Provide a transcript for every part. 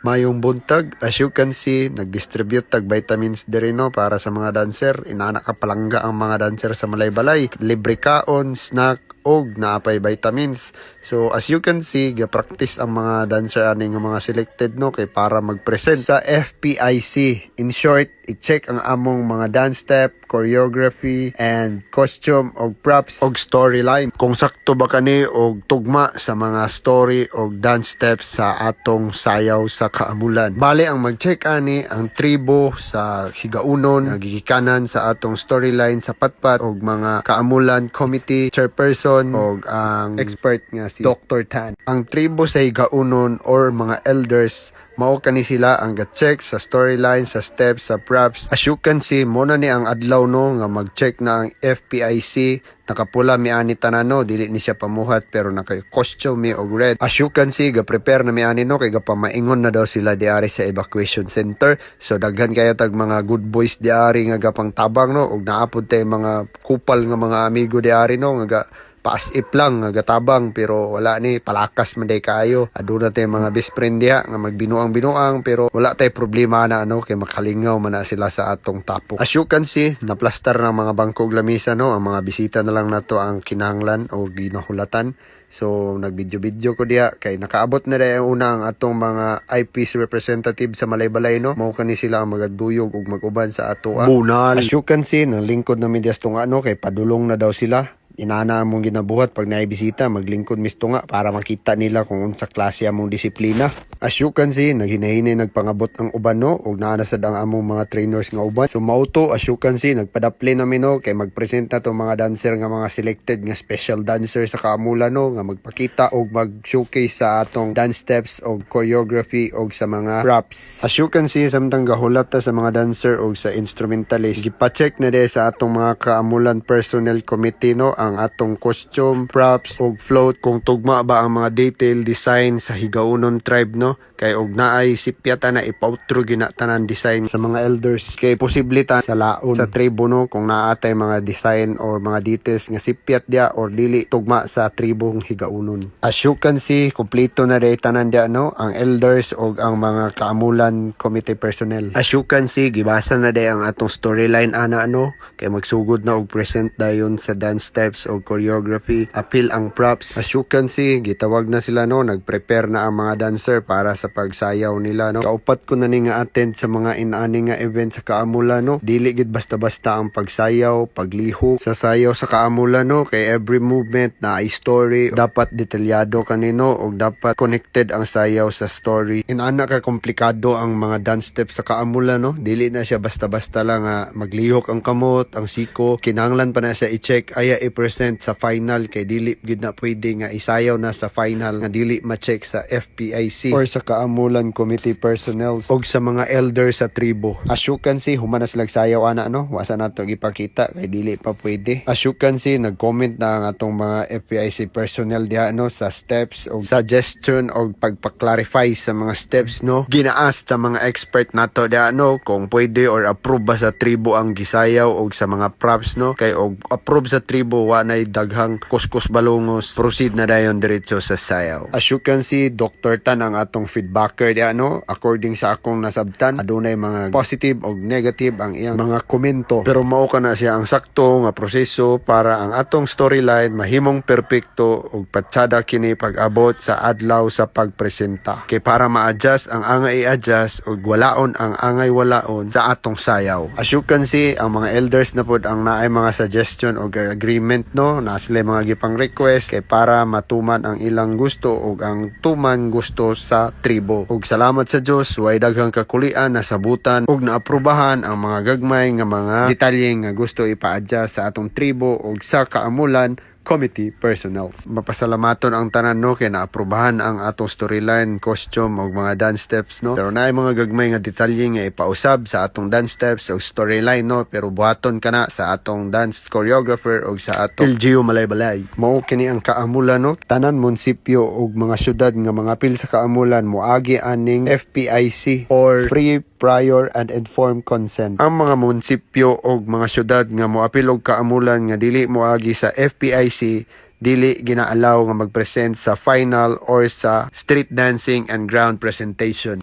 Mayong buntag, as you can see, nag-distribute tag vitamins diri no para sa mga dancer. Inaana ka palangga ang mga dancer sa Malaybalay. Libre kaon, snack, og naapay vitamins. So as you can see, ga-practice ang mga dancer ani nga mga selected no kay para mag-present sa FPIC. In short, i-check ang among mga dance step, choreography, and costume og props og storyline. Kung sakto ba kani og tugma sa mga story og dance steps sa atong sayaw sa kaamulan. Bale ang mag-check ani ang tribo sa higaunon, gigikanan sa atong storyline sa patpat og mga kaamulan committee chairperson og ang expert nga si Dr. Tan. Ang tribo sa higaunon or mga elders mao kani sila ang ga-check sa storyline, sa steps, sa props. As you can see, muna ni ang adlaw no nga mag-check na ang FPIC. Nakapula mi ani tanan no, dili ni siya pamuhat pero naka-costume mi og red. As you can see, ga-prepare na mi ani no kay gapamaingon na daw sila diari sa evacuation center. So daghan kaya tag mga good boys diari nga gapang tabang no og naapod tay mga kupal nga mga amigo diari no nga paas-ip lang nga gatabang pero wala ni palakas man day kayo. Aduna tay mga best friend diha nga magbinuang-binuang pero wala tay problema na ano kay makalingaw man na sila sa atong tapo. As you can see, naplastar ng mga bangkog lamisa no, ang mga bisita na lang nato ang kinahanglan o ginahulatan. So nagvideo-video ko diha kay nakaabot na dai ang una ang atong mga eyepiece representative sa Malaybalay no. Mao kani sila ang magaduyog ug mag-uban sa ato. Bunal. As you can see, nang lingkod na medyas tunga no kay padulong na daw sila. Inana among ginabuhat pag naibisita, maglingkod misto nga para makita nila kung unsa klase among disiplina. As you can see, naghinahinay nagpangabot ang uban no ug naa na sad ang among mga trainers nga uban. So mauto, as you can see, nagpadapli na no kay magpresent na to mga dancer nga mga selected nga special dancer sa kaamulan no nga magpakita og mag-showcase sa atong dance steps og choreography og sa mga props. As you can see, samtang gahulat ta sa mga dancer og sa instrumentalist, gipa-check na de sa atong mga kaamulan personnel committee no ang atong costume, props og float kung tugma ba ang mga detail design sa higaunon tribe no kay og naay sipyata na ipautro gina tanan design sa mga elders kay posible ta sa laon sa tribo no kung naatay mga design or mga details nga sipyat dia or dili tugma sa tribong higaunon. As you can see, kompleto na day tanan dia no ang elders og ang mga kaamulan committee personnel. As you can see, gibasa na day ang atong storyline ana no kay magsugod na og present dayon sa dance steps o choreography, appeal ang props. As you can see, gitawag na sila no, nag-prepare na ang mga dancer para sa pagsayaw nila no. Kaupat ko na ni nga attend sa mga inaani nga event sa kaamula no. Dili gid basta-basta ang pagsayaw, paglihok sa sayaw sa kaamula no, kay every movement na ay story, dapat detalyado kanino o dapat connected ang sayaw sa story. Inaana ka komplikado ang mga dance steps sa kaamula no. Dili na siya basta-basta lang nga maglihok ang kamot, ang siko, kinahanglan pa na siya i-check aya i-present sa final kay dili gid na pwede nga isayaw na sa final nga dili ma-check sa FPIC or sa kaamulan committee personnel og sa mga elders sa tribo. As you can see, humanas lag sayaw ana no, wasa nato gipakita kay dili pa pwede. As you can see, nag-comment na ang atong mga FPIC personnel diha no sa steps og suggestion og pagpa-clarify sa mga steps no. Ginaas sa mga expert nato diha no kung pwede or approve ba sa tribo ang gisayaw og sa mga props no kay og approve sa tribo wa nay daghang kuskus balungos, proceed na dayon diretso sa sayaw. As you can see, Dr. Tan ang atong feedbacker diha no. According sa akong nasabtan, adunay mga positive o negative ang iyang mga komento. Pero mao kana siya ang sakto nga proseso para ang atong storyline mahimong perpekto ug patsada kini pag-abot sa adlaw sa pagpresenta. Kay para ma-adjust ang angay i-adjust ug walaon ang angay walaon sa atong sayaw. As you can see, ang mga elders na pod ang naay mga suggestion o agreement no, na sila mga gipang request kay para matuman ang ilang gusto ug ang tuman gusto sa tribo. Ug salamat sa Dios, way daghang kakulian na sabutan ug naaprubahan ang mga gagmay nga mga detalye nga gusto ipa-adjust sa atong tribo ug sa kaamulan committee personnel. Mapasalamaton ang tanan no kay naaprubahan ang atong storyline, costume ug mga dance steps no. Pero naay mga gagmay nga detalye nga ipausab sa atong dance steps ug storyline no, pero buhaton kana sa atong dance choreographer ug sa atong LGU Malaybalay. Mao kini ang kaamulan no. Tanan munisipyo ug mga syudad nga mga apil sa kaamulan moagi aning FPIC or free prior and informed consent. Ang mga munisipyo o mga syudad nga moapil og kaamulan nga dili moagi sa FPIC, dili ginaalaw nga magpresent sa final or sa street dancing and ground presentation.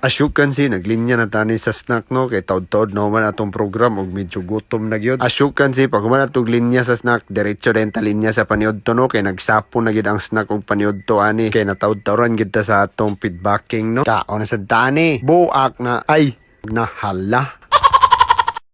As you can see, naglinya na tani sa snack no, kay taod-taod na man atong program og medyo gutom na gyud. As you can see, pag human atong linya sa snack, diretso din ta linya sa paniudto no, kay nagsapo na gyud ang snack og paniudto ani. Kay nataod-taoran gyud ta sa atong feedbacking no. Kaon na sa tani, buak na ay nahala.